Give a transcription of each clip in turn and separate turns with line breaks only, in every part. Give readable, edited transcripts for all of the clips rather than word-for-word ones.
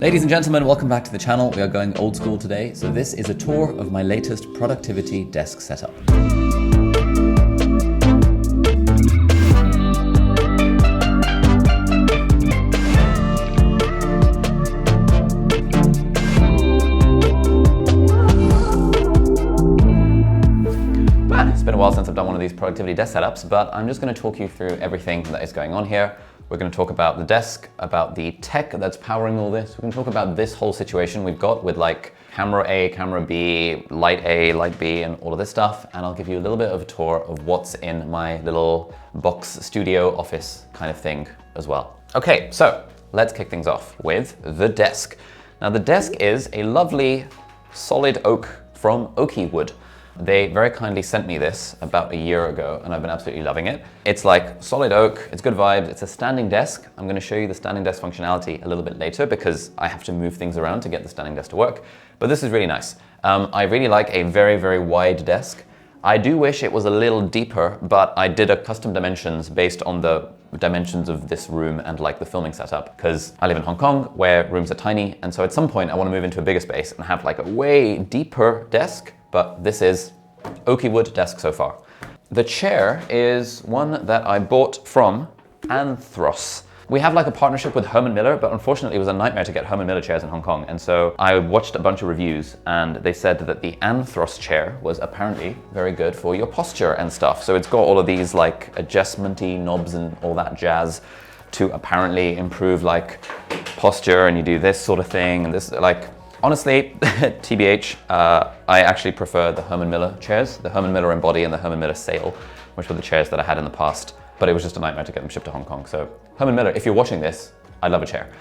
Ladies and gentlemen, welcome back to the channel. We are going old school today, so this is a tour of my latest productivity desk setup. It's been a while since I've done one of these productivity desk setups, but I'm just going to talk you through everything that is going on here. We're going to talk about the desk, about the tech that's powering all this. We're going to talk about this whole situation we've got with like camera A, camera B, light A, light B, and all of this stuff. And I'll give you a little bit of a tour of what's in my little box studio office kind of thing as well. Okay, so let's kick things off with the desk. Now the desk is a lovely solid oak from Oakywood. They very kindly sent me this about a year ago and I've been absolutely loving it. It's like solid oak, it's good vibes, it's a standing desk. I'm gonna show you the standing desk functionality a little bit later because I have to move things around to get the standing desk to work. But this is really nice. I really like a very, very wide desk. I do wish it was a little deeper, but I did a custom dimensions based on the dimensions of this room and like the filming setup because I live in Hong Kong where rooms are tiny. And so at some point I wanna move into a bigger space and have like a way deeper desk. But this is Oakywood desk so far. The chair is one that I bought from Anthros. We have like a partnership with Herman Miller, but unfortunately it was a nightmare to get Herman Miller chairs in Hong Kong. And so I watched a bunch of reviews and they said that the Anthros chair was apparently very good for your posture and stuff. So it's got all of these like adjustment-y knobs and all that jazz to apparently improve like posture, and you do this sort of thing and this like. Honestly, TBH, I actually prefer the Herman Miller chairs, the Herman Miller Embody and the Herman Miller Sail, which were the chairs that I had in the past, but it was just a nightmare to get them shipped to Hong Kong. So Herman Miller, if you're watching this, I love a chair.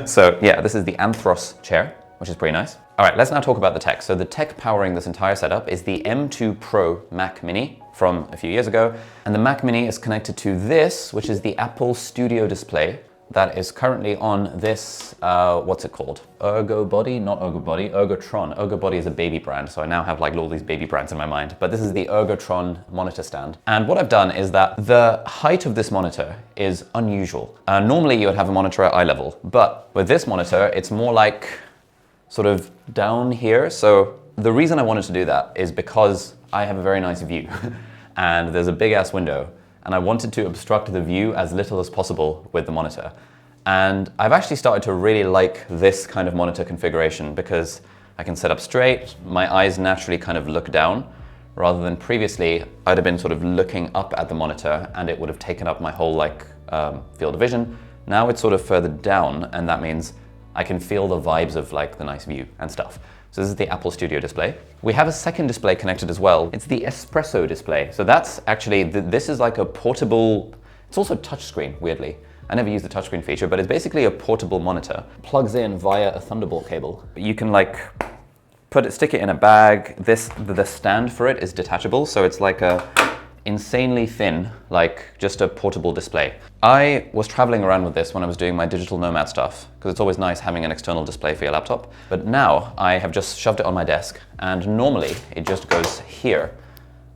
So yeah, this is the Anthros chair, which is pretty nice. All right, let's now talk about the tech. So the tech powering this entire setup is the M2 Pro Mac Mini from a few years ago. And the Mac Mini is connected to this, which is the Apple Studio display. That is currently on this, what's it called? Ergotron. Ergotron is a baby brand, so I now have like all these baby brands in my mind. But this is the Ergotron monitor stand. And what I've done is that the height of this monitor is unusual. Normally you would have a monitor at eye level, but with this monitor, it's more like sort of down here. So the reason I wanted to do that is because I have a very nice view and there's a big ass window. And I wanted to obstruct the view as little as possible with the monitor. And I've actually started to really like this kind of monitor configuration because I can sit up straight, my eyes naturally kind of look down, rather than previously I'd have been sort of looking up at the monitor and it would have taken up my whole like field of vision. Now it's sort of further down and that means I can feel the vibes of like the nice view and stuff. So this is the Apple Studio display. We have a second display connected as well. It's the espresso display. So that's actually, this is like a portable, it's also touchscreen, weirdly. I never used the touchscreen feature, but it's basically a portable monitor. Plugs in via a Thunderbolt cable. You can like stick it in a bag. The stand for it is detachable. So it's like a insanely thin, like just a portable display. I was traveling around with this when I was doing my digital nomad stuff, because it's always nice having an external display for your laptop. But now I have just shoved it on my desk, and normally it just goes here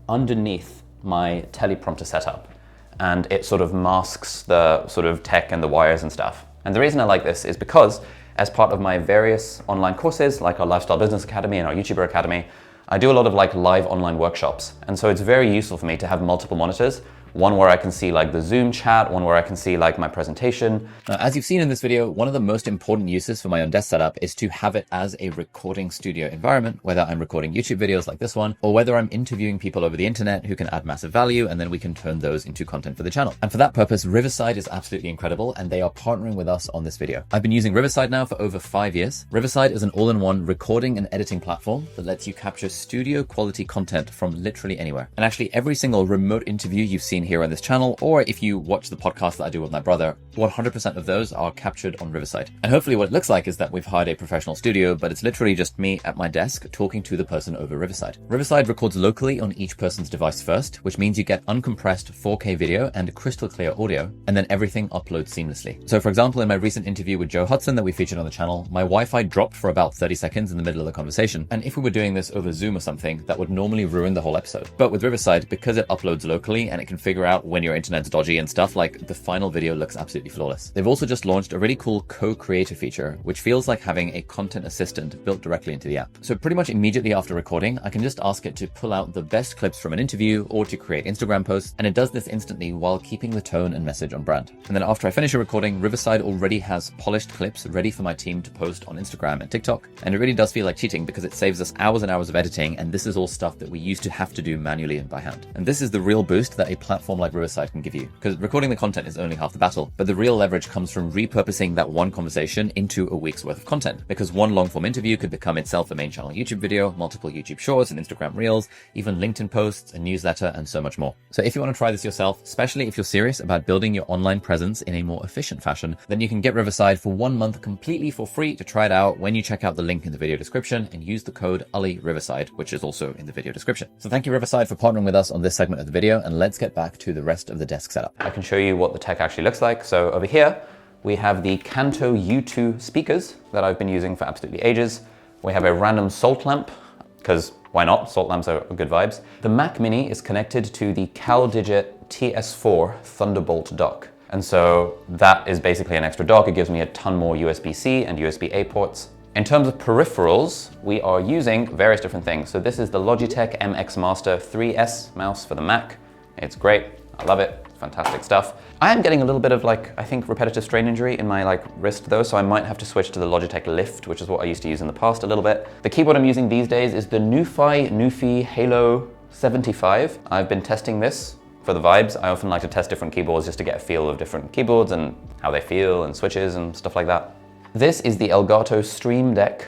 underneath my teleprompter setup, and it sort of masks the sort of tech and the wires and stuff. And the reason I like this is because as part of my various online courses, like our Lifestyle Business Academy and our YouTuber Academy, I do a lot of like live online workshops. And so it's very useful for me to have multiple monitors. One where I can see like the Zoom chat, one where I can see like my presentation. Now, as you've seen in this video, one of the most important uses for my own desk setup is to have it as a recording studio environment, whether I'm recording YouTube videos like this one, or whether I'm interviewing people over the internet who can add massive value, and then we can turn those into content for the channel. And for that purpose, Riverside is absolutely incredible, and they are partnering with us on this video. I've been using Riverside now for over 5 years. Riverside is an all-in-one recording and editing platform that lets you capture studio quality content from literally anywhere. And actually every single remote interview you've seen here on this channel, or if you watch the podcast that I do with my brother, 100% of those are captured on Riverside. And hopefully what it looks like is that we've hired a professional studio, but it's literally just me at my desk talking to the person over Riverside. Riverside records locally on each person's device first, which means you get uncompressed 4K video and crystal clear audio, and then everything uploads seamlessly. So for example, in my recent interview with Joe Hudson that we featured on the channel, my Wi-Fi dropped for about 30 seconds in the middle of the conversation. And if we were doing this over Zoom or something, that would normally ruin the whole episode. But with Riverside, because it uploads locally and it configures figure out when your internet's dodgy and stuff, like the final video looks absolutely flawless. They've also just launched a really cool co-creator feature, which feels like having a content assistant built directly into the app. So pretty much immediately after recording, I can just ask it to pull out the best clips from an interview or to create Instagram posts, and it does this instantly while keeping the tone and message on brand. And then after I finish a recording, Riverside already has polished clips ready for my team to post on Instagram and TikTok. And it really does feel like cheating because it saves us hours and hours of editing, and this is all stuff that we used to have to do manually and by hand. And this is the real boost that a platform like Riverside can give you, because recording the content is only half the battle, but the real leverage comes from repurposing that one conversation into a week's worth of content, because one long form interview could become itself a main channel YouTube video, multiple YouTube shorts and Instagram reels, even LinkedIn posts, a newsletter, and so much more. So if you want to try this yourself, especially if you're serious about building your online presence in a more efficient fashion, then you can get Riverside for 1 month completely for free to try it out when you check out the link in the video description and use the code ULIRiverside, which is also in the video description. So thank you Riverside for partnering with us on this segment of the video, and let's get back to the rest of the desk setup. I can show you what the tech actually looks like. So over here, we have the Kanto YU2 speakers that I've been using for absolutely ages. We have a random salt lamp, because why not? Salt lamps are good vibes. The Mac Mini is connected to the CalDigit TS4 Thunderbolt dock. And so that is basically an extra dock. It gives me a ton more USB-C and USB-A ports. In terms of peripherals, we are using various different things. So this is the Logitech MX Master 3S mouse for the Mac. It's great, I love it, fantastic stuff. I am getting a little bit of I think repetitive strain injury in my wrist though, so I might have to switch to the Logitech Lift, which is what I used to use in the past a little bit. The keyboard I'm using these days is the NuPhy Halo 75. I've been testing this for the vibes. I often like to test different keyboards just to get a feel of different keyboards and how they feel and switches and stuff like that. This is the Elgato Stream Deck,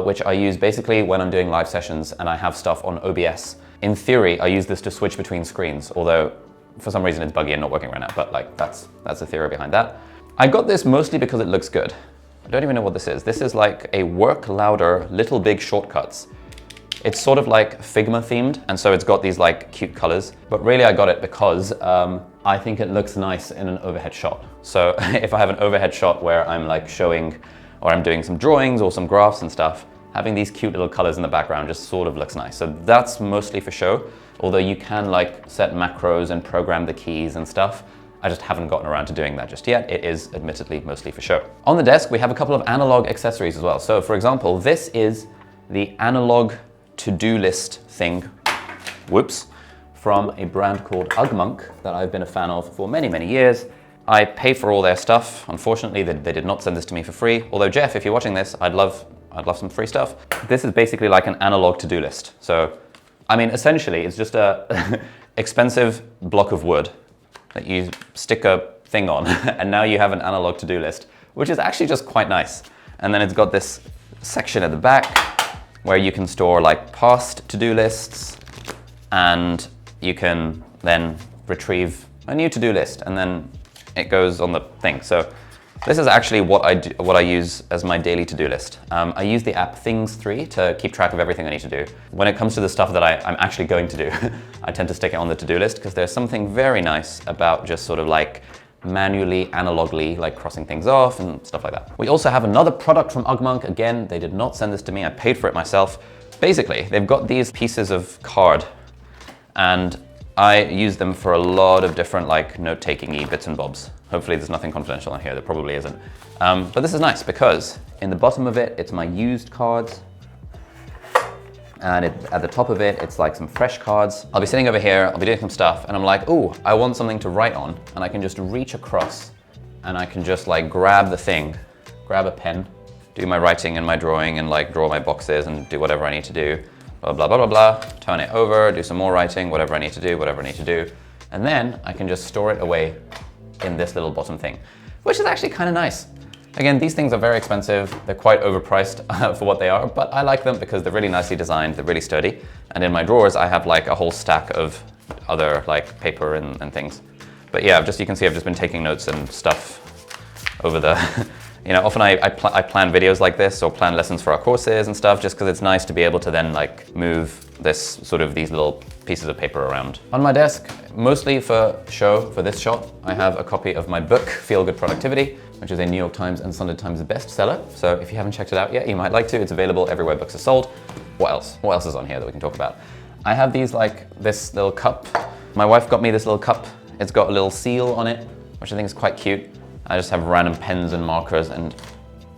which I use basically when I'm doing live sessions and I have stuff on OBS. In theory, I use this to switch between screens, although for some reason it's buggy and not working right now, but that's the theory behind that. I got this mostly because it looks good. I don't even know what this is. This is like a work louder, little big shortcuts. It's sort of like Figma themed, and so it's got these cute colors, but really I got it because I think it looks nice in an overhead shot. So if I have an overhead shot where I'm showing, or I'm doing some drawings or some graphs and stuff, having these cute little colors in the background just sort of looks nice. So that's mostly for show, although you can set macros and program the keys and stuff. I just haven't gotten around to doing that just yet. It is admittedly mostly for show. On the desk, we have a couple of analog accessories as well. So for example, this is the analog to-do list thing, whoops, from a brand called Ugmonk that I've been a fan of for many, many years. I pay for all their stuff. Unfortunately, they did not send this to me for free. Although Jeff, if you're watching this, I'd love some free stuff. This is basically like an analog to-do list. So, I mean, essentially, it's just a expensive block of wood that you stick a thing on, and now you have an analog to-do list, which is actually just quite nice. And then it's got this section at the back where you can store past to-do lists, and you can then retrieve a new to-do list, and then it goes on the thing. So this is actually what I use as my daily to-do list. I use the app Things3 to keep track of everything I need to do. When it comes to the stuff that I'm actually going to do, I tend to stick it on the to-do list because there's something very nice about just sort of manually, analogly, crossing things off and stuff like that. We also have another product from Ugmonk. Again, they did not send this to me. I paid for it myself. Basically, they've got these pieces of card, and I use them for a lot of different note-taking-y bits and bobs. Hopefully there's nothing confidential in here. There probably isn't. But this is nice because in the bottom of it, it's my used cards. And at the top of it, it's some fresh cards. I'll be sitting over here, I'll be doing some stuff, and I'm like, ooh, I want something to write on. And I can just reach across and I can just grab the thing, grab a pen, do my writing and my drawing and draw my boxes and do whatever I need to do. Blah, blah, blah, blah, blah, turn it over, do some more writing, whatever I need to do. And then I can just store it away in this little bottom thing, which is actually kind of nice. Again, these things are very expensive. They're quite overpriced for what they are, but I like them because they're really nicely designed, they're really sturdy. And in my drawers, I have a whole stack of other paper and things. But yeah, you can see I've just been taking notes and stuff over the, often I plan videos like this or plan lessons for our courses and stuff just because it's nice to be able to then move these little pieces of paper around. On my desk, mostly for show, for this shot, I have a copy of my book, Feel Good Productivity, which is a New York Times and Sunday Times bestseller. So if you haven't checked it out yet, you might like to. It's available everywhere books are sold. What else? What else is on here that we can talk about? I have these this little cup. My wife got me this little cup It's got a little seal on it, which I think is quite cute. I just have random pens and markers and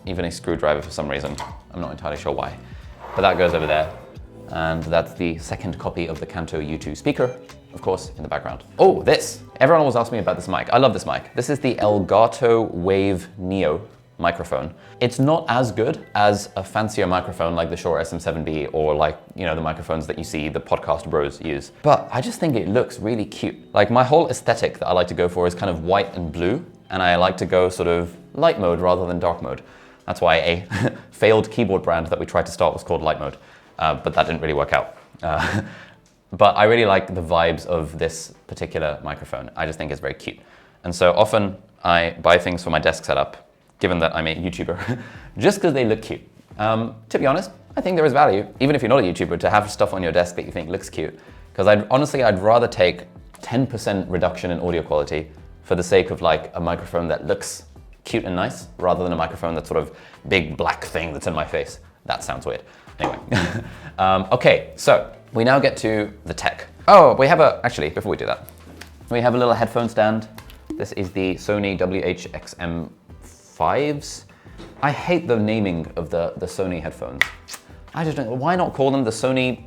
even a screwdriver for some reason. I'm not entirely sure why. But that goes over there. And that's the second copy of the Kanto YU2 speaker, of course, in the background. Oh, this! Everyone always asks me about this mic. I love this mic. This is the Elgato Wave Neo microphone. It's not as good as a fancier microphone like the Shure SM7B or like, you know, the microphones that you see the podcast bros use. But I just think it looks really cute. Like my whole aesthetic that I like to go for is kind of white and blue, and I like to go sort of light mode rather than dark mode. That's why a failed keyboard brand that we tried to start was called Light Mode, but that didn't really work out. But I really like the vibes of this particular microphone. I just think it's very cute. And so often I buy things for my desk setup, given that I'm a YouTuber, just because they look cute. To be honest, I think there is value, even if you're not a YouTuber, to have stuff on your desk that you think looks cute. Because I'd rather take 10% reduction in audio quality for the sake of like a microphone that looks cute and nice, rather than a microphone that's sort of big black thing that's in my face. That sounds weird. Anyway, okay, so we now get to the tech. Oh, we have actually, before we do that, we have a little headphone stand. This is the Sony WH-XM5s. I hate the naming of the Sony headphones. I just don't, why not call them the Sony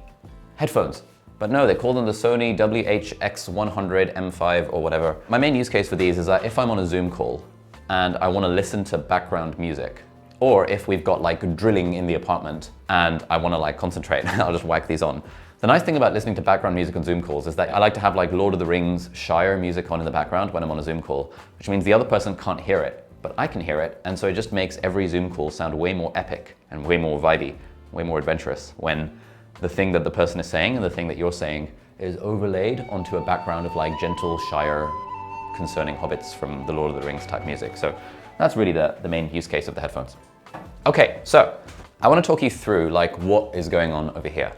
headphones? But no, they call them the Sony WH-X100M5 or whatever. My main use case for these is that if I'm on a Zoom call and I want to listen to background music, or if we've got like drilling in the apartment and I want to like concentrate, I'll just whack these on. The nice thing about listening to background music on Zoom calls is that I like to have like Lord of the Rings Shire music on in the background when I'm on a Zoom call, which means the other person can't hear it, but I can hear it. And so it just makes every Zoom call sound way more epic and way more vibey, way more adventurous when the thing that the person is saying and the thing that you're saying is overlaid onto a background of like gentle Shire concerning hobbits from the Lord of the Rings type music. So that's really the main use case of the headphones. Okay, so I want to talk you through like what is going on over here.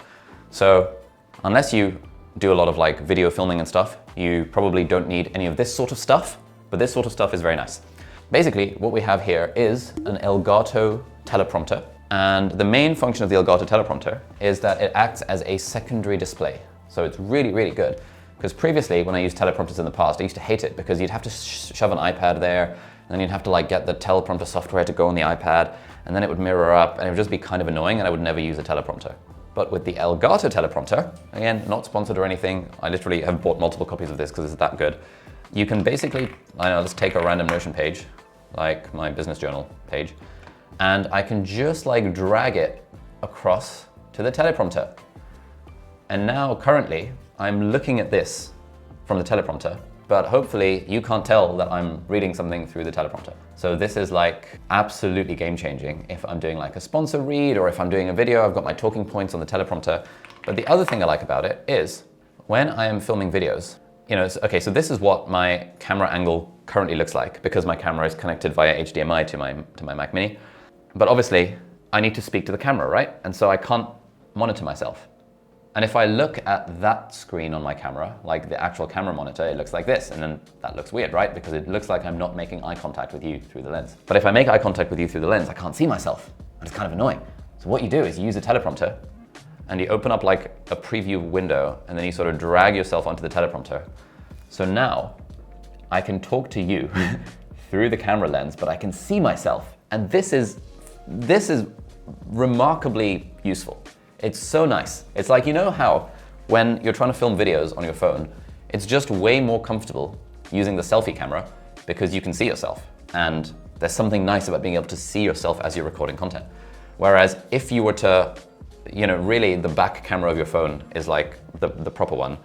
So unless you do a lot of like video filming and stuff, you probably don't need any of this sort of stuff, but this sort of stuff is very nice. Basically, what we have here is an Elgato Teleprompter. And the main function of the Elgato Teleprompter is that it acts as a secondary display. So it's really, really good. Because previously, when I used teleprompters in the past, I used to hate it because you'd have to shove an iPad there, and then you'd have to like get the teleprompter software to go on the iPad, and then it would mirror up, and it would just be kind of annoying, and I would never use a teleprompter. But with the Elgato Teleprompter, again, not sponsored or anything, I literally have bought multiple copies of this because it's that good. You can basically, I know, let's take a random Notion page, like my business journal page, and I can just like drag it across to the teleprompter. And now currently, I'm looking at this from the teleprompter, but hopefully you can't tell that I'm reading something through the teleprompter. So this is like absolutely game-changing if I'm doing like a sponsor read or if I'm doing a video, I've got my talking points on the teleprompter. But the other thing I like about it is when I am filming videos, you know, okay, so this is what my camera angle currently looks like because my camera is connected via HDMI to my Mac Mini. But obviously I need to speak to the camera, right? And so I can't monitor myself. And if I look at that screen on my camera, like the actual camera monitor, it looks like this. And then that looks weird, right? Because it looks like I'm not making eye contact with you through the lens. But if I make eye contact with you through the lens, I can't see myself. And it's kind of annoying. So what you do is you use a teleprompter and you open up like a preview window and then you sort of drag yourself onto the teleprompter. So now I can talk to you through the camera lens, but I can see myself. And this is remarkably useful. It's so nice. It's like, you know how when you're trying to film videos on your phone, it's just way more comfortable using the selfie camera because you can see yourself. And there's something nice about being able to see yourself as you're recording content. Whereas if you were to, you know, really the back camera of your phone is like the proper one.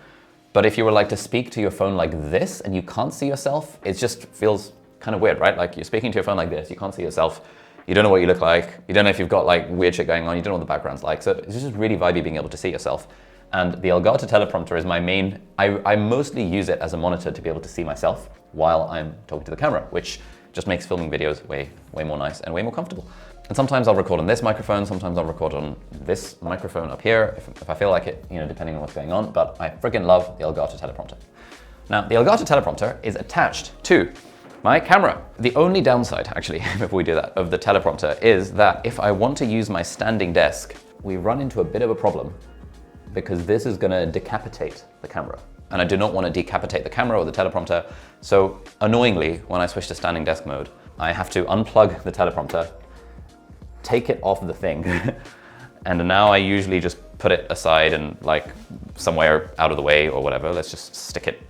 But if you were like to speak to your phone like this and you can't see yourself, it just feels kind of weird, right? Like you're speaking to your phone like this, you can't see yourself. You don't know what you look like. You don't know if you've got like weird shit going on. You don't know what the background's like. So it's just really vibey being able to see yourself. And the Elgato Teleprompter is my main, I mostly use it as a monitor to be able to see myself while I'm talking to the camera, which just makes filming videos way more nice and way more comfortable. And sometimes I'll record on this microphone, sometimes I'll record on this microphone up here, if I feel like it, you know, depending on what's going on, but I freaking love the Elgato Teleprompter. Now, the Elgato Teleprompter is attached to my camera. The only downside, actually, before we do that, of the teleprompter is that if I want to use my standing desk, we run into a bit of a problem because this is gonna decapitate the camera. and I do not want to decapitate the camera or the teleprompter. So annoyingly, when I switch to standing desk mode, I have to unplug the teleprompter, take it off the thing, and now I usually just put it aside and like somewhere out of the way or whatever. Let's just stick it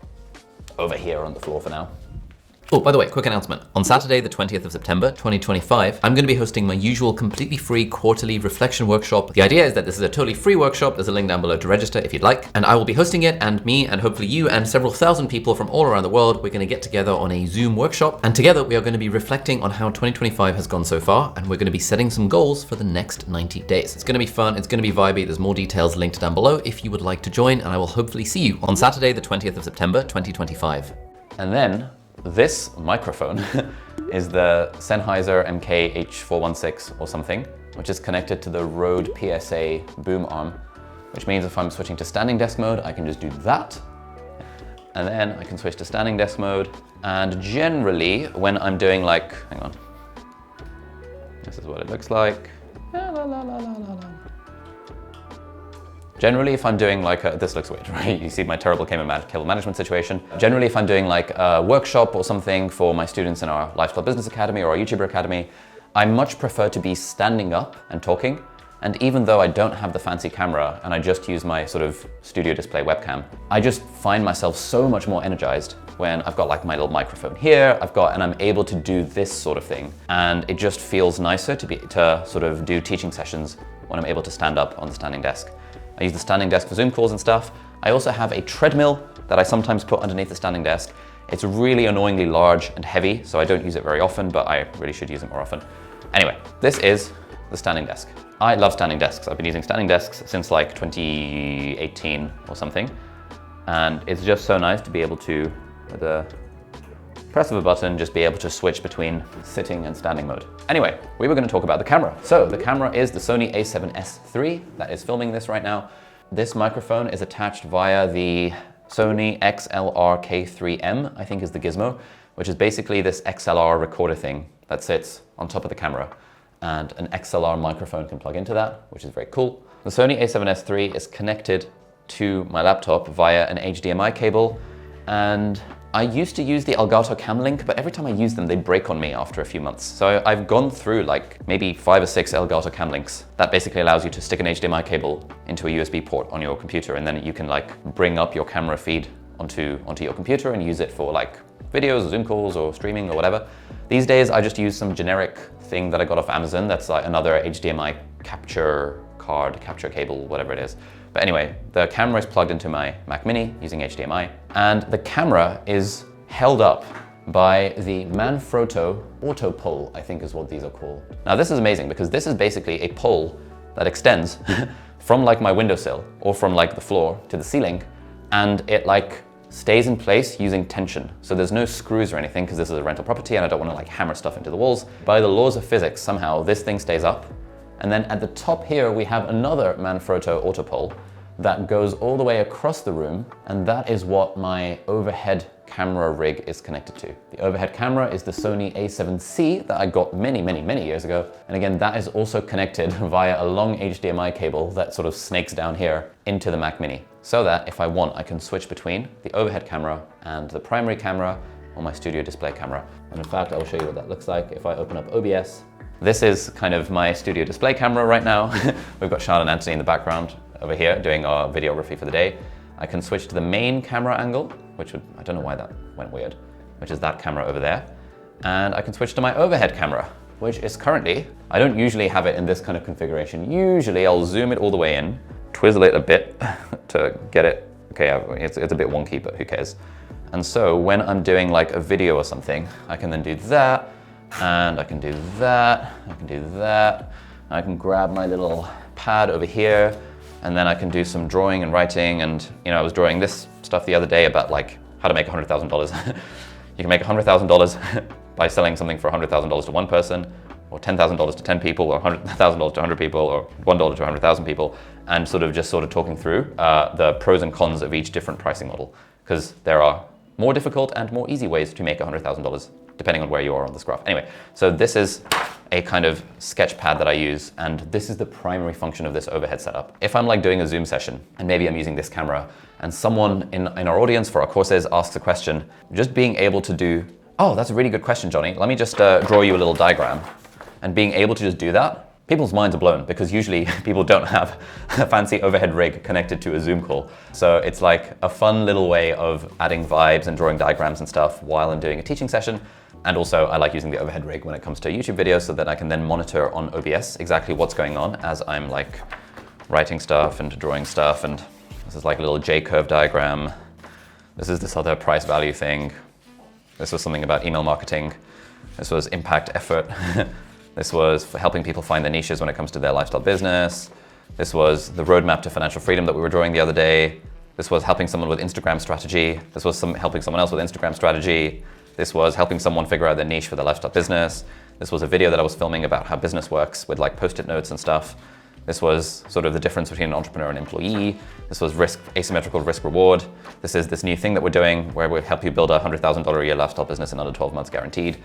over here on the floor for now. Oh, by the way, quick announcement. On Saturday, the 20th of September, 2025, I'm going to be hosting my usual completely free quarterly reflection workshop. The idea is that this is a totally free workshop. There's a link down below to register if you'd like. And I will be hosting it, and me and hopefully you and several thousand people from all around the world, we're going to get together on a Zoom workshop. And together we are going to be reflecting on how 2025 has gone so far. And we're going to be setting some goals for the next 90 days. It's going to be fun. It's going to be vibey. There's more details linked down below if you would like to join. And I will hopefully see you on Saturday, the 20th of September, 2025. And then this microphone is the Sennheiser MK-H416 or something, which is connected to the Rode PSA boom arm, which means if I'm switching to standing desk mode, I can just do that. And then I can switch to standing desk mode. And generally, when I'm doing like, hang on, this is what it looks like. Generally, if I'm doing like this looks weird, right? You see my terrible cable management situation. Generally, if I'm doing like a workshop or something for my students in our Lifestyle Business Academy or our YouTuber Academy, I much prefer to be standing up and talking. And even though I don't have the fancy camera and I just use my sort of studio display webcam, I just find myself so much more energized when I've got like my little microphone here, and I'm able to do this sort of thing. And it just feels nicer to sort of do teaching sessions when I'm able to stand up on the standing desk. I use the standing desk for Zoom calls and stuff. I also have a treadmill that I sometimes put underneath the standing desk. It's really annoyingly large and heavy, so I don't use it very often, but I really should use it more often. Anyway, this is the standing desk. I love standing desks. I've been using standing desks since like 2018 or something. And it's just so nice to be able to, with the press of a button, just be able to switch between sitting and standing mode. Anyway, we were going to talk about the camera. So the camera is the Sony A7S III that is filming this right now. This microphone is attached via the Sony XLR-K3M, I think is the gizmo, which is basically this XLR recorder thing that sits on top of the camera. And an XLR microphone can plug into that, which is very cool. The Sony A7S III is connected to my laptop via an HDMI cable, and I used to use the Elgato Cam Link, but every time I use them, they break on me after a few months. So I've gone through like maybe 5 or 6 Elgato Cam Links. That basically allows you to stick an HDMI cable into a USB port on your computer, and then you can like bring up your camera feed onto your computer and use it for like videos or Zoom calls or streaming or whatever. These days, I just use some generic thing that I got off Amazon that's like another HDMI capture cable, whatever it is. But anyway, the camera is plugged into my Mac Mini using HDMI, and the camera is held up by the Manfrotto Autopole, I think is what these are called. Now this is amazing because this is basically a pole that extends from like my windowsill or from like the floor to the ceiling, and it like stays in place using tension. So there's no screws or anything because this is a rental property and I don't want to like hammer stuff into the walls. By the laws of physics, somehow this thing stays up. And then at the top here, we have another Manfrotto Autopole that goes all the way across the room. And that is what my overhead camera rig is connected to. The overhead camera is the Sony A7C that I got many years ago. And again, that is also connected via a long HDMI cable that sort of snakes down here into the Mac Mini. So that if I want, I can switch between the overhead camera and the primary camera or my studio display camera. And in fact, I'll show you what that looks like if I open up OBS. This is kind of my studio display camera right now. We've got Sean and Anthony in the background over here doing our videography for the day. I can switch to the main camera angle, which I don't know why that went weird, which is that camera over there. And I can switch to my overhead camera, which is currently, I don't usually have it in this kind of configuration. Usually I'll zoom it all the way in, twizzle it a bit to get it. Okay, it's a bit wonky, but who cares? And so when I'm doing like a video or something, I can then do that, and I can do that, I can do that. I can grab my little pad over here, and then I can do some drawing and writing. And you know, I was drawing this stuff the other day about like how to make $100,000. You can make $100,000 by selling something for $100,000 to one person, or $10,000 to 10 people, or $100,000 to 100 people, or $1 to 100,000 people, and sort of talking through the pros and cons of each different pricing model, because there are more difficult and more easy ways to make $100,000. depending on where you are on this graph. Anyway, so this is a kind of sketch pad that I use, and this is the primary function of this overhead setup. If I'm like doing a Zoom session, and maybe I'm using this camera, and someone in our audience for our courses asks a question, just being able to do, oh, that's a really good question, Johnny. Let me just draw you a little diagram. And being able to just do that, people's minds are blown, because usually people don't have a fancy overhead rig connected to a Zoom call. So it's like a fun little way of adding vibes and drawing diagrams and stuff while I'm doing a teaching session. And also I like using the overhead rig when it comes to YouTube videos so that I can then monitor on OBS exactly what's going on as I'm like writing stuff and drawing stuff. And this is like a little J-curve diagram. This is this other price value thing. This was something about email marketing. This was impact effort. This was for helping people find their niches when it comes to their lifestyle business. This was the roadmap to financial freedom that we were drawing the other day. This was helping someone with Instagram strategy. This was helping someone else with Instagram strategy. This was helping someone figure out their niche for their lifestyle business. This was a video that I was filming about how business works with like post-it notes and stuff. This was sort of the difference between an entrepreneur and employee. This was asymmetrical risk reward. This is this new thing that we're doing where we help you build a $100,000 a year lifestyle business in under 12 months guaranteed.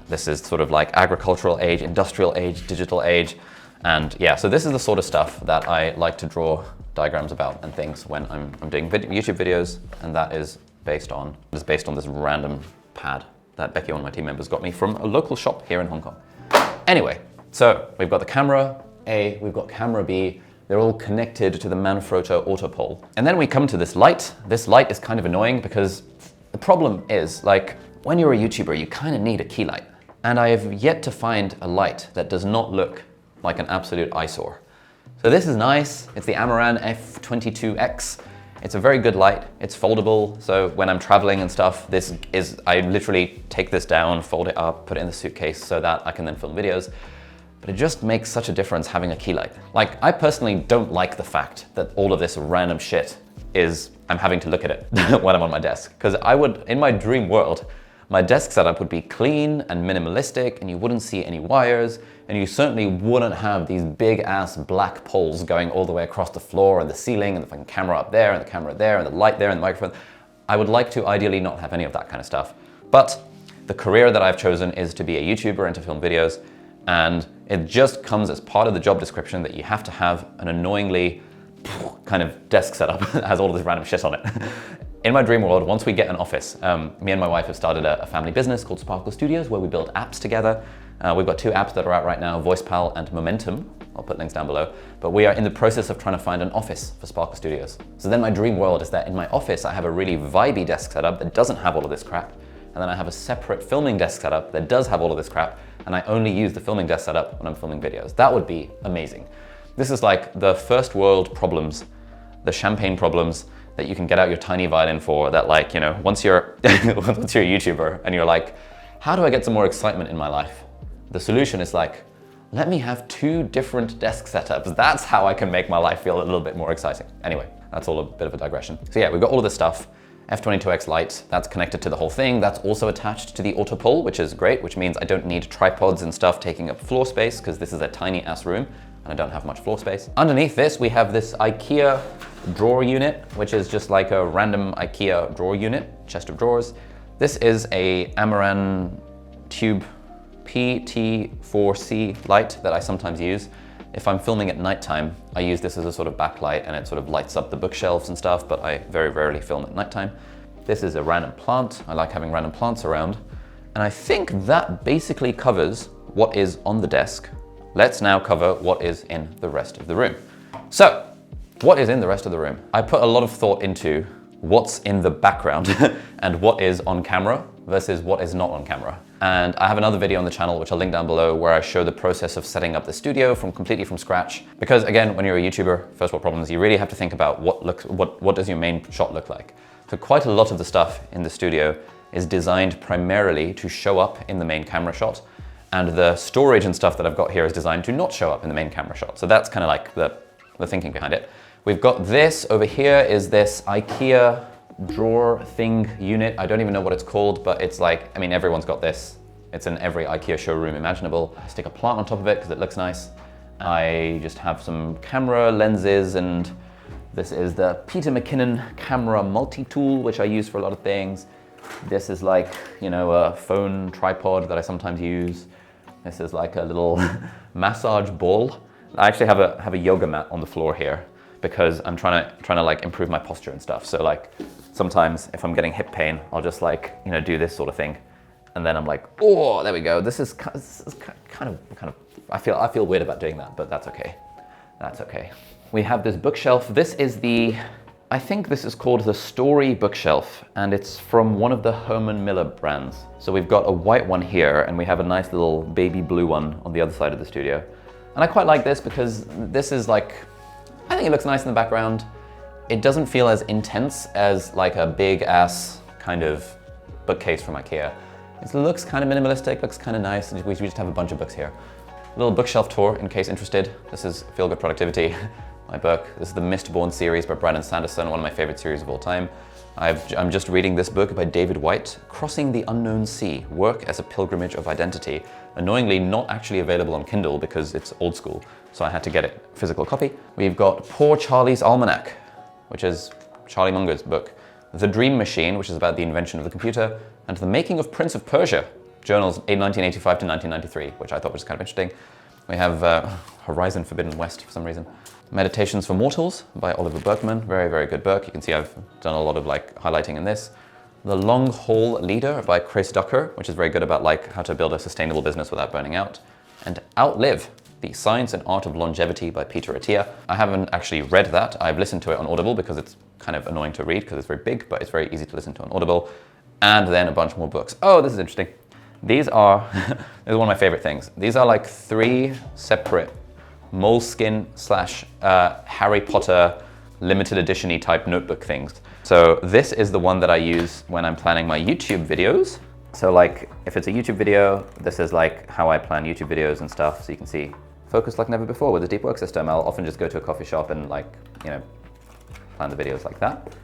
This is sort of like agricultural age, industrial age, digital age. And yeah, so this is the sort of stuff that I like to draw diagrams about and things when I'm doing YouTube videos. And that is based on this random pad that Becky, one of my team members, got me from a local shop here in Hong Kong. Anyway, so we've got the camera A, we've got camera B. They're all connected to the Manfrotto Autopole. And then we come to this light. This light is kind of annoying because the problem is, like, when you're a YouTuber, you kind of need a key light. And I have yet to find a light that does not look like an absolute eyesore. So this is nice. It's the Amaran F22X. It's a very good light. It's foldable. So when I'm traveling and stuff, I literally take this down, fold it up, put it in the suitcase so that I can then film videos. But it just makes such a difference having a key light. Like, I personally don't like the fact that all of this random shit I'm having to look at it when I'm on my desk. Because in my dream world, my desk setup would be clean and minimalistic, and you wouldn't see any wires, and you certainly wouldn't have these big ass black poles going all the way across the floor and the ceiling and the fucking camera up there and the camera there and the light there and the microphone. I would like to ideally not have any of that kind of stuff. But the career that I've chosen is to be a YouTuber and to film videos, and it just comes as part of the job description that you have to have an annoyingly kind of desk setup that has all of this random shit on it. In my dream world, once we get an office, me and my wife have started a family business called Sparkle Studios where we build apps together. We've got 2 apps that are out right now, VoicePal and Momentum. I'll put links down below. But we are in the process of trying to find an office for Sparkle Studios. So then my dream world is that in my office, I have a really vibey desk setup that doesn't have all of this crap. And then I have a separate filming desk setup that does have all of this crap. And I only use the filming desk setup when I'm filming videos. That would be amazing. This is like the first world problems, the champagne problems that you can get out your tiny violin for, that, like, you know, once you're a YouTuber and you're like, how do I get some more excitement in my life? The solution is like, let me have 2 different desk setups. That's how I can make my life feel a little bit more exciting. Anyway, that's all a bit of a digression. So yeah, we've got all of this stuff. F22X light, that's connected to the whole thing. That's also attached to the Autopole, which is great, which means I don't need tripods and stuff taking up floor space, because this is a tiny ass room and I don't have much floor space. Underneath this, we have this Ikea drawer unit, which is just like a random Ikea drawer unit, chest of drawers. This is a Amaran Tube PT4C light that I sometimes use. If I'm filming at nighttime, I use this as a sort of backlight and it sort of lights up the bookshelves and stuff, but I very rarely film at nighttime. This is a random plant. I like having random plants around. And I think that basically covers what is on the desk. Let's now cover what is in the rest of the room. So, what is in the rest of the room? I put a lot of thought into what's in the background and what is on camera versus what is not on camera. And I have another video on the channel, which I'll link down below, where I show the process of setting up the studio completely from scratch. Because again, when you're a YouTuber, first world problems, you really have to think about what does your main shot look like. So quite a lot of the stuff in the studio is designed primarily to show up in the main camera shot. And the storage and stuff that I've got here is designed to not show up in the main camera shot. So that's kind of like the thinking behind it. We've got this over here is this Ikea drawer thing unit. I don't even know what it's called, but it's like, I mean, everyone's got this. It's in every Ikea showroom imaginable. I stick a plant on top of it because it looks nice. I just have some camera lenses, and this is the Peter McKinnon camera multi-tool, which I use for a lot of things. This is like, you know, a phone tripod that I sometimes use. This is like a little massage ball. I actually have a yoga mat on the floor here because I'm trying to like improve my posture and stuff. So like sometimes if I'm getting hip pain, I'll just like, you know, do this sort of thing. And then I'm like, oh, there we go. This is kind of, I feel weird about doing that, but that's okay. That's okay. We have this bookshelf. This is I think this is called the Story bookshelf, and it's from one of the Herman Miller brands. So we've got a white one here, and we have a nice little baby blue one on the other side of the studio. And I quite like this because this is like, I think it looks nice in the background. It doesn't feel as intense as like a big ass kind of bookcase from Ikea. It looks kind of minimalistic, looks kind of nice, and we just have a bunch of books here. A little bookshelf tour in case interested. This is Feel Good Productivity, my book. This is the Mistborn series by Brandon Sanderson, one of my favorite series of all time. I'm just reading this book by David White, Crossing the Unknown Sea, Work as a Pilgrimage of Identity. Annoyingly not actually available on Kindle because it's old school, so I had to get it physical copy. We've got Poor Charlie's Almanac, which is Charlie Munger's book. The Dream Machine, which is about the invention of the computer, and The Making of Prince of Persia, journals 1985 to 1993, which I thought was kind of interesting. We have Horizon Forbidden West for some reason. Meditations for Mortals by Oliver Burkeman, very, very good book. You can see I've done a lot of like highlighting in this. The Long Haul Leader by Chris Ducker, which is very good about like how to build a sustainable business without burning out. And Outlive, The Science and Art of Longevity by Peter Attia. I haven't actually read that. I've listened to it on Audible because it's kind of annoying to read because it's very big, but it's very easy to listen to on Audible. And then a bunch more books. Oh, this is interesting. These are, this is one of my favorite things. These are like 3 separate Moleskine / Harry Potter limited edition-y type notebook things. So this is the one that I use when I'm planning my YouTube videos. So like if it's a YouTube video, this is like how I plan YouTube videos and stuff. So you can see focus like never before with the deep work system. I'll often just go to a coffee shop and like, you know, plan the videos like that.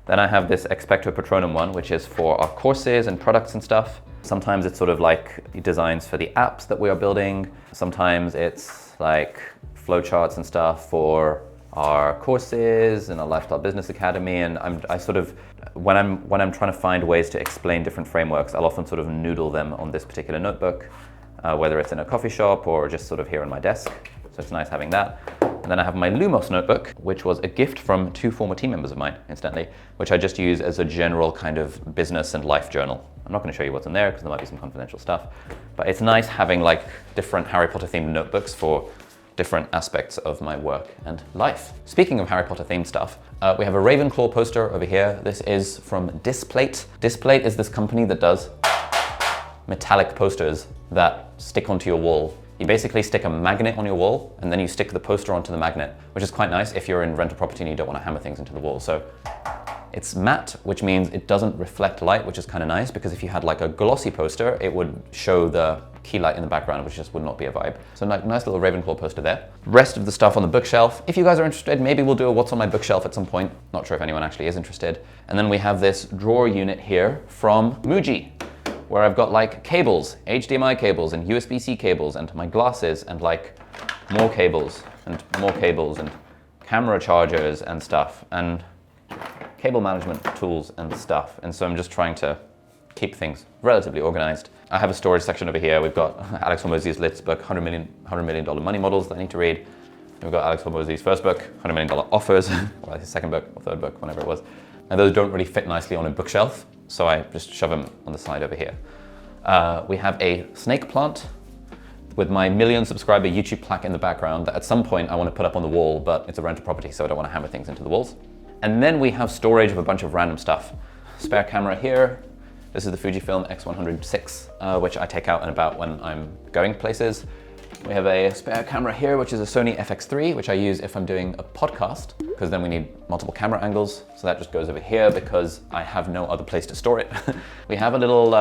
Then I have this Expecto Patronum one, which is for our courses and products and stuff. Sometimes it's sort of like designs for the apps that we are building. Sometimes it's like flowcharts and stuff for our courses and our Lifestyle Business Academy. And I sort of, when I'm trying to find ways to explain different frameworks, I'll often sort of noodle them on this particular notebook, whether it's in a coffee shop or just sort of here on my desk. So it's nice having that. And then I have my Lumos notebook, which was a gift from 2 former team members of mine, incidentally, which I just use as a general kind of business and life journal. I'm not going to show you what's in there because there might be some confidential stuff, but it's nice having like different Harry Potter themed notebooks for different aspects of my work and life. Speaking of Harry Potter themed stuff, we have a Ravenclaw poster over here. This is from Displate. Displate is this company that does metallic posters that stick onto your wall. You basically stick a magnet on your wall and then you stick the poster onto the magnet, which is quite nice if you're in rental property and you don't want to hammer things into the wall. So it's matte, which means it doesn't reflect light, which is kind of nice because if you had like a glossy poster, it would show the key light in the background, which just would not be a vibe. So nice little Ravenclaw poster there. Rest of the stuff on the bookshelf. If you guys are interested, maybe we'll do a what's on my bookshelf at some point. Not sure if anyone actually is interested. And then we have this drawer unit here from Muji, where I've got like cables, HDMI cables and USB-C cables and my glasses and like more cables and camera chargers and stuff and cable management tools and stuff. And so I'm just trying to keep things relatively organized. I have a storage section over here. We've got Alex Hormozi's latest book, $100 million money models that I need to read. And we've got Alex Hormozi's first book, $100 million offers, or his second book or third book, whenever it was. And those don't really fit nicely on a bookshelf, so I just shove them on the side over here. We have a snake plant with my 1 million subscriber YouTube plaque in the background that at some point I want to put up on the wall, but it's a rental property, so I don't want to hammer things into the walls. And then we have storage of a bunch of random stuff. Spare camera here. This is the Fujifilm X100VI, which I take out and about when I'm going places. We have a spare camera here, which is a Sony FX3, which I use if I'm doing a podcast, because then we need multiple camera angles. So that just goes over here because I have no other place to store it. We have a little,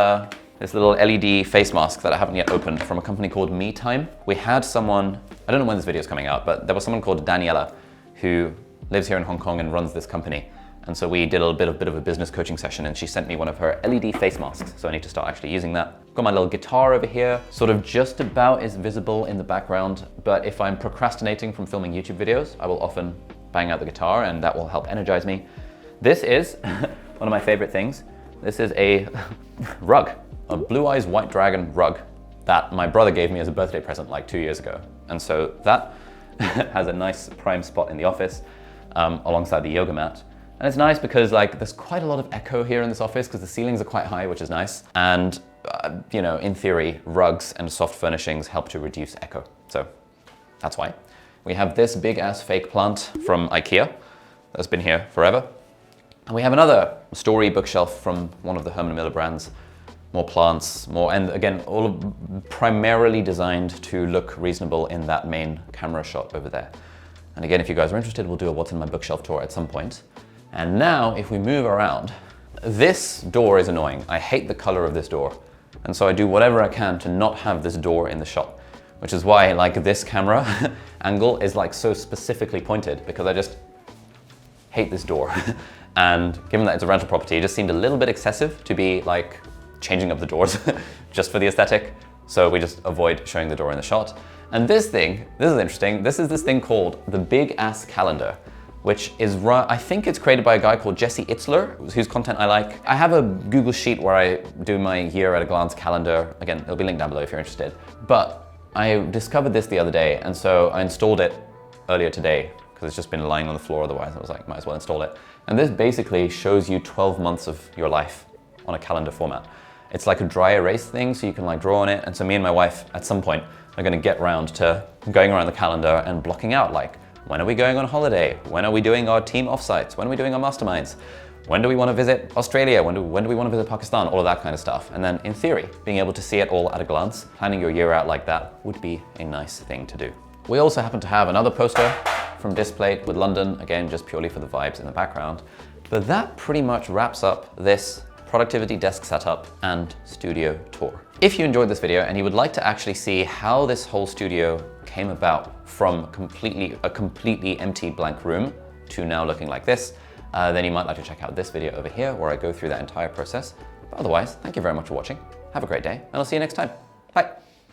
this little LED face mask that I haven't yet opened from a company called Me Time. We had someone, I don't know when this video is coming out, but there was someone called Daniela who lives here in Hong Kong and runs this company. And so we did a bit of a business coaching session and she sent me one of her LED face masks. So I need to start actually using that. Got my little guitar over here, sort of just about is visible in the background. But if I'm procrastinating from filming YouTube videos, I will often bang out the guitar and that will help energize me. This is one of my favorite things. This is a rug, a Blue Eyes White Dragon rug that my brother gave me as a birthday present like 2 years ago. And so that has a nice prime spot in the office alongside the yoga mat. And it's nice because like there's quite a lot of echo here in this office because the ceilings are quite high, which is nice. And you know, in theory, rugs and soft furnishings help to reduce echo. So that's why. We have this big ass fake plant from Ikea that's been here forever. And we have another story bookshelf from one of the Herman Miller brands. More plants, more, and again, all primarily designed to look reasonable in that main camera shot over there. And again, if you guys are interested, we'll do a what's in my bookshelf tour at some point. And now, if we move around, this door is annoying. I hate the color of this door. And so I do whatever I can to not have this door in the shot, which is why like this camera angle is like so specifically pointed because I just hate this door. And given that it's a rental property, it just seemed a little bit excessive to be like changing up the doors just for the aesthetic. So we just avoid showing the door in the shot. And this thing, this is interesting. This is this thing called the Big Ass Calendar, which is, I think it's created by a guy called Jesse Itzler, whose content I like. I have a Google Sheet where I do my year at a glance calendar. Again, it'll be linked down below if you're interested. But I discovered this the other day, and so I installed it earlier today because it's just been lying on the floor otherwise. I was like, might as well install it. And this basically shows you 12 months of your life on a calendar format. It's like a dry erase thing, so you can like draw on it. And so me and my wife, at some point, are gonna get round to going around the calendar and blocking out like, when are we going on holiday? When are we doing our team offsites? When are we doing our masterminds? When do we want to visit Australia? When do we want to visit Pakistan? All of that kind of stuff. And then in theory, being able to see it all at a glance, planning your year out like that would be a nice thing to do. We also happen to have another poster from Displate with London, again, just purely for the vibes in the background. But that pretty much wraps up this productivity desk setup and studio tour. If you enjoyed this video and you would like to actually see how this whole studio came about from a completely empty blank room to now looking like this, then you might like to check out this video over here where I go through that entire process. But otherwise, thank you very much for watching. Have a great day, and I'll see you next time. Bye.